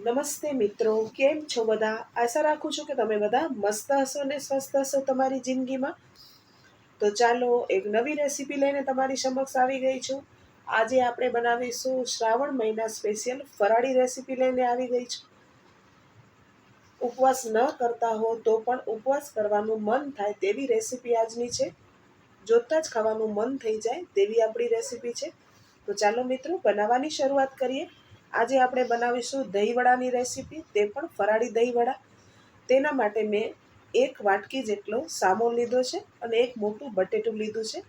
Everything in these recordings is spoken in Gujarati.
નમસ્તે મિત્રો, કેમ છો બધા? આશા રાખું છું કે તમે બધા મસ્ત હશો ને સ્વસ્થ હશો તમારી જિંદગીમાં. તો ચાલો એક નવી રેસીપી લઈને તમારી સમક્ષ આવી ગઈ છું. આજે આપણે બનાવીશું શ્રાવણ મહિના સ્પેશિયલ ફરાળી રેસીપી લઈને આવી ગઈ છું. ઉપવાસ ન કરતા હો તો પણ ઉપવાસ કરવાનું મન થાય તેવી રેસીપી આજની છે. જોતાં જ ખાવાનું મન થઈ જાય તેવી આપણી રેસીપી છે. તો ચાલો મિત્રો બનાવવાની શરૂઆત કરીએ. આજે આપણે બનાવીશું દહીંવડાની રેસીપી, તે પણ ફરાળી દહીંવડા. તેના માટે મેં એક વાટકી જેટલો સામો લીધો છે અને એક મોટું બટેટું લીધું છે.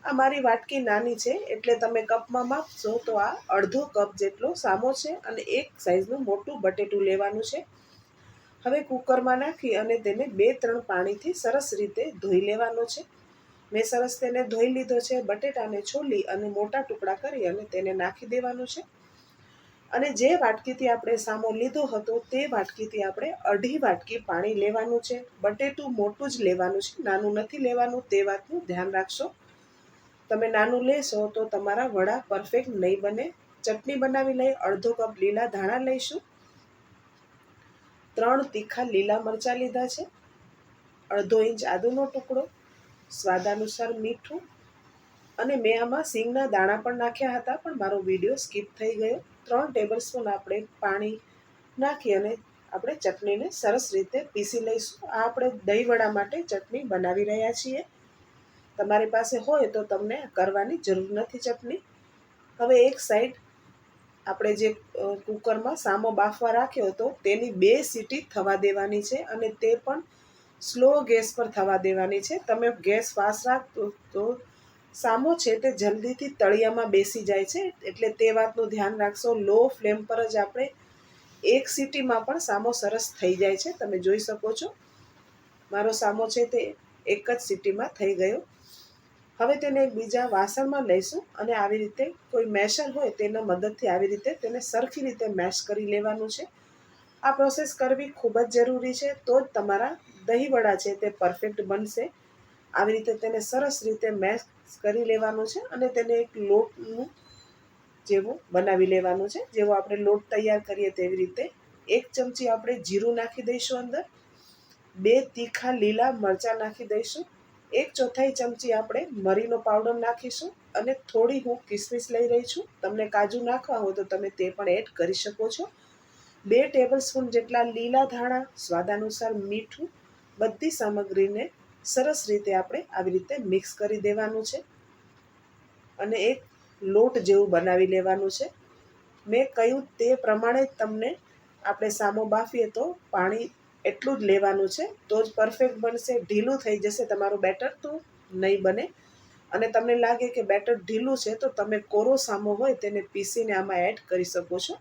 આ મારી વાટકી નાની છે એટલે તમે કપમાં માપશો તો આ અડધો કપ જેટલો સામો છે અને એક સાઈઝનું મોટું બટેટું લેવાનું છે. હવે કુકરમાં નાખી અને તેને 2-3 પાણીથી સરસ રીતે ધોઈ લેવાનો છે. મેં સરસ તેને ધોઈ લીધો છે. બટેટાને છોલી અને મોટા ટુકડા કરી અને તેને નાખી દેવાનું છે. અને જે વાટકીથી આપણે સામો લીધો હતો તે વાટકીથી આપણે અઢી વાટકી પાણી લેવાનું છે. બટેટું મોટું જ લેવાનું છે, નાનું નથી લેવાનું, તે વાતનું ધ્યાન રાખશો. તમે નાનું લેશો તો તમારા વડા પરફેક્ટ નહીં બને. ચટણી બનાવી લઈ. અડધો કપ લીલા ધાણા લઈશું, 3 તીખા લીલા મરચાં લીધા છે, અડધો ઇંચ આદુનો ટુકડો, સ્વાદ અનુસાર મીઠું, અને મેં આમાં સિંગના દાણા પણ નાખ્યા હતા પણ મારો વિડીયો સ્કીપ થઈ ગયો. 3 ટેબલસ્પૂન આપણે પાણી નાખી અને આપણે ચટણીને સરસ રીતે પીસી લઈશું. આ આપણે દહીંવડા માટે ચટણી બનાવી રહ્યા છીએ. તમારી પાસે હોય તો તમને કરવાની જરૂર નથી ચટણી. હવે એક સાઈડ આપણે જે કુકરમાં સામો બાફવા રાખ્યો હતો તેની 2 સીટી થવા દેવાની છે અને તે પણ સ્લો ગેસ પર થવા દેવાની છે. તમે ગેસ ફાસ્ટ રાખતો તો સામો છે તે જલ્દીથી તળિયામાં બેસી જાય છે, એટલે તે વાતનું ધ્યાન રાખશો. લો ફ્લેમ પર જ આપણે એક સીટીમાં પણ સામો સરસ થઈ જાય છે. તમે જોઈ શકો છો મારો સામો છે તે એક જ સીટીમાં થઈ ગયો. હવે તેને એક બીજા વાસણમાં લઈશું અને આવી રીતે કોઈ મેશર હોય તેના મદદથી આવી રીતે તેને સરખી રીતે મેશ કરી લેવાનું છે. આ પ્રોસેસ કરવી ખૂબ જ જરૂરી છે, તો જ તમારા દહીંવડા છે તે પરફેક્ટ બનશે. આવી રીતે તેને સરસ રીતે મેશ કરી લેવાનું છે અને તેને એક લોટનું જેવું બનાવી લેવાનું છે. જેવો આપણે લોટ તૈયાર કરીએ તેવી રીતે 1 ચમચી આપણે જીરું નાખી દઈશું અંદર, 2 તીખા લીલા મરચાં નાખી દઈશું, 1/4 ચમચી આપણે મરીનો પાવડર નાખીશું અને થોડી હું કિસમિસ લઈ રહી છું. તમને કાજુ નાખવા હોય તો તમે તે પણ એડ કરી શકો છો. 2 ટેબલસ્પૂન જેટલા લીલા ધાણા, સ્વાદ અનુસાર મીઠું, બધી સામગ્રીને સરસ રીતે આપણે આવી રીતે મિક્સ કરી દેવાનું છે અને એક લોટ જેવું બનાવી લેવાનું છે. મેં કહ્યું તે પ્રમાણે જ તમને આપણે સામો બાફીએ તો પાણી એટલું જ લેવાનું છે, તો જ પરફેક્ટ બનશે. ઢીલું થઈ જશે તમારું બેટર તો નહીં બને. અને તમને લાગે કે બેટર ઢીલું છે તો તમે કોરો સામો હોય તેને પીસીને આમાં એડ કરી શકો છો.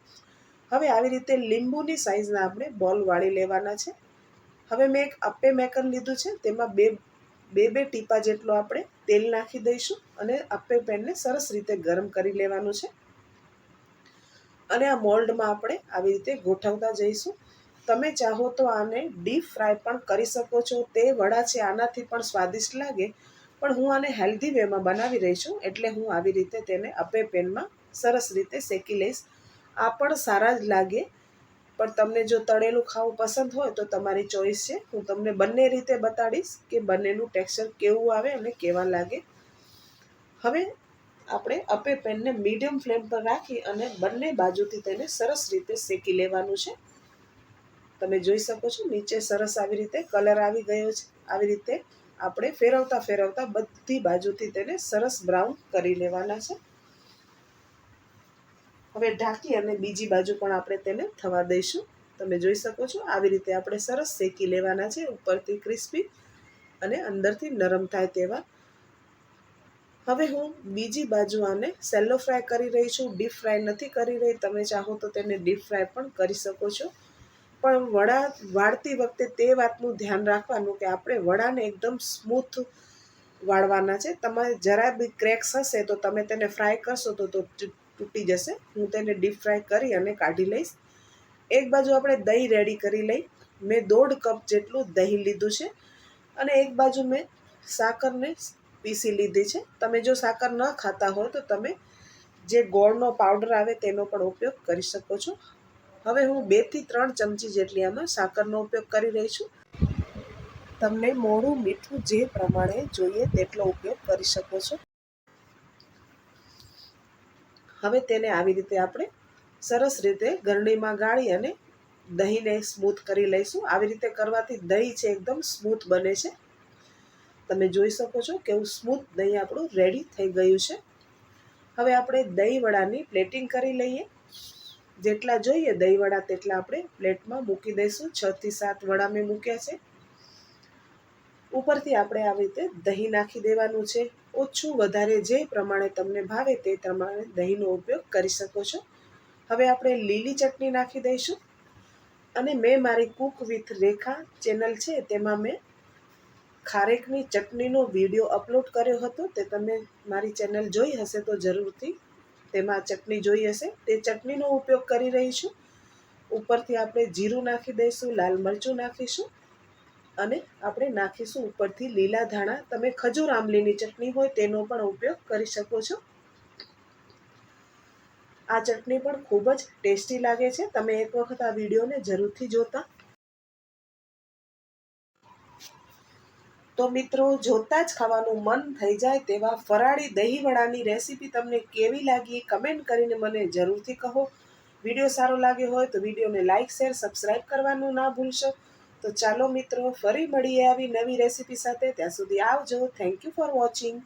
હવે આવી રીતે લીંબુની સાઈઝના આપણે બોલ વાળી લેવાના છે. હવે મેં એક અપ્પે મેકર લીધું છે, તેમાં બે ટીપા જેટલો આપણે તેલ નાખી દઈશું અને અપ્પે પેનને સરસ રીતે ગરમ કરી લેવાનું છે અને આ મોલ્ડમાં આપણે આવી રીતે ગોઠવતા જઈશું. તમે ચાહો તો આને ડીપ ફ્રાય પણ કરી શકો છો. તે વડા છે આનાથી પણ સ્વાદિષ્ટ લાગે, પણ હું આને હેલ્ધી વેમાં બનાવી રહી છું એટલે હું આવી રીતે તેને અપ્પે પેનમાં સરસ રીતે શેકી લઈશ. આ પણ સારા જ લાગે, પણ તમને જો તળેલું ખાવું પસંદ હોય તો તમારી ચોઈસ છે. હું તમને બંને રીતે બતાડીશ કે બંનેનું ટેક્સચર કેવું આવે અને કેવા લાગે. હવે આપણે અપ્પે પેનને મીડિયમ ફ્લેમ પર રાખી અને બંને બાજુથી તેને સરસ રીતે શેકી લેવાનું છે. તમે જોઈ શકો છો નીચે સરસ આવી રીતે કલર આવી ગયો છે. આવી રીતે આપણે ફેરવતા ફેરવતા બધી બાજુથી તેને સરસ બ્રાઉન કરી લેવાના છે. હવે ઢાંકી અને બીજી બાજુ પણ આપણે તેને થવા દઈશું. તમે જોઈ શકો છો આવી રીતે આપણે સરસ શેકી લેવાના છે, ઉપરથી ક્રિસ્પી અને અંદરથી નરમ થાય તેવા. હવે હું બીજી બાજુ આને સેલો ફ્રાય કરી રહી છું, ડીપ ફ્રાય નથી કરી રહી. તમે ચાહો તો તેને ડીપ ફ્રાય પણ કરી શકો છો, પણ વડા વાળતી વખતે તે વાતનું ધ્યાન રાખવાનું કે આપણે વડાને એકદમ સ્મૂથ વાળવાના છે. તમારે જરા બી ક્રેક્સ હશે તો તમે તેને ફ્રાય કરશો તો તૂટી જશે. હું તેને ડીપ ફ્રાય કરી અને કાઢી લઈશ. એક બાજુ આપણે દહીં રેડી કરી લઈ. મેં 1.5 કપ જેટલું દહીં લીધું છે અને એક બાજુ મેં સાકરને પીસી લીધી છે. તમે જો સાકર ન ખાતા હોય તો તમે જે ગોળનો પાવડર આવે તેનો પણ ઉપયોગ કરી શકો છો. હવે હું 2 થી 3 ચમચી જેટલી આમાં સાકરનો ઉપયોગ કરી રહી છું. તમને મોળું મીઠું જે પ્રમાણે જોઈએ તેટલો ઉપયોગ કરી શકો છો. હવે તેને આવી રીતે આપણે સરસ રીતે ગરણીમાં ગાળી અને દહીંને સ્મૂથ કરી લઈશું. આવી રીતે કરવાથી દહીં છે એકદમ સ્મૂથ બને છે. તમે જોઈ શકો છો કેવું સ્મૂથ દહીં આપણું રેડી થઈ ગયું છે. હવે આપણે દહીં વડાની પ્લેટિંગ કરી લઈએ. જેટલા જોઈએ દહીં વડા તેટલા આપણે પ્લેટમાં મૂકી દઈશું. 6 થી 7 વડા મેં મૂક્યા છે. ઉપરથી આપણે આવી રીતે દહીં નાખી દેવાનું છે. ઓછું વધારે જે પ્રમાણે તમને ભાવે તે પ્રમાણે દહીંનો ઉપયોગ કરી શકો છો. હવે આપણે લીલી ચટણી નાખી દઈશું. અને મેં મારી કુક વિથ રેખા ચેનલ છે તેમાં મેં ખારેકની ચટણીનો વિડીયો અપલોડ કર્યો હતો. તે તમે મારી ચેનલ જોઈ હશે તો જરૂરથી તેમાં ચટણી જોઈ હશે. તે ચટણીનો ઉપયોગ કરી રહી છું. ઉપરથી આપણે જીરું નાખી દઈશું, લાલ મરચું નાખીશું અને આપણે નાખીશું ઉપરથી લીલા ધાણા. તમે ખજૂર આંબલીની ચટણી હોય તેનો પણ ઉપયોગ કરી શકો છો. આ ચટણી પણ ખૂબ જ ટેસ્ટી લાગે છે. તમે એક વખત આ વિડીયોને જરૂરથી જોતા. તો મિત્રો, જોતા જ ખાવાનું મન થઈ જાય તેવા ફરાળી દહીં વડાની રેસીપી તમને કેવી લાગી કમેન્ટ કરીને મને જરૂરથી કહો. વિડીયો સારો લાગ્યો હોય તો વિડીયોને લાઇક, શેર, સબસ્ક્રાઈબ કરવાનું ના ભૂલશો. તો ચાલો મિત્રો, ફરી મળીએ આવી નવી રેસીપી સાથે. ત્યાં સુધી આવજો. Thank you for watching.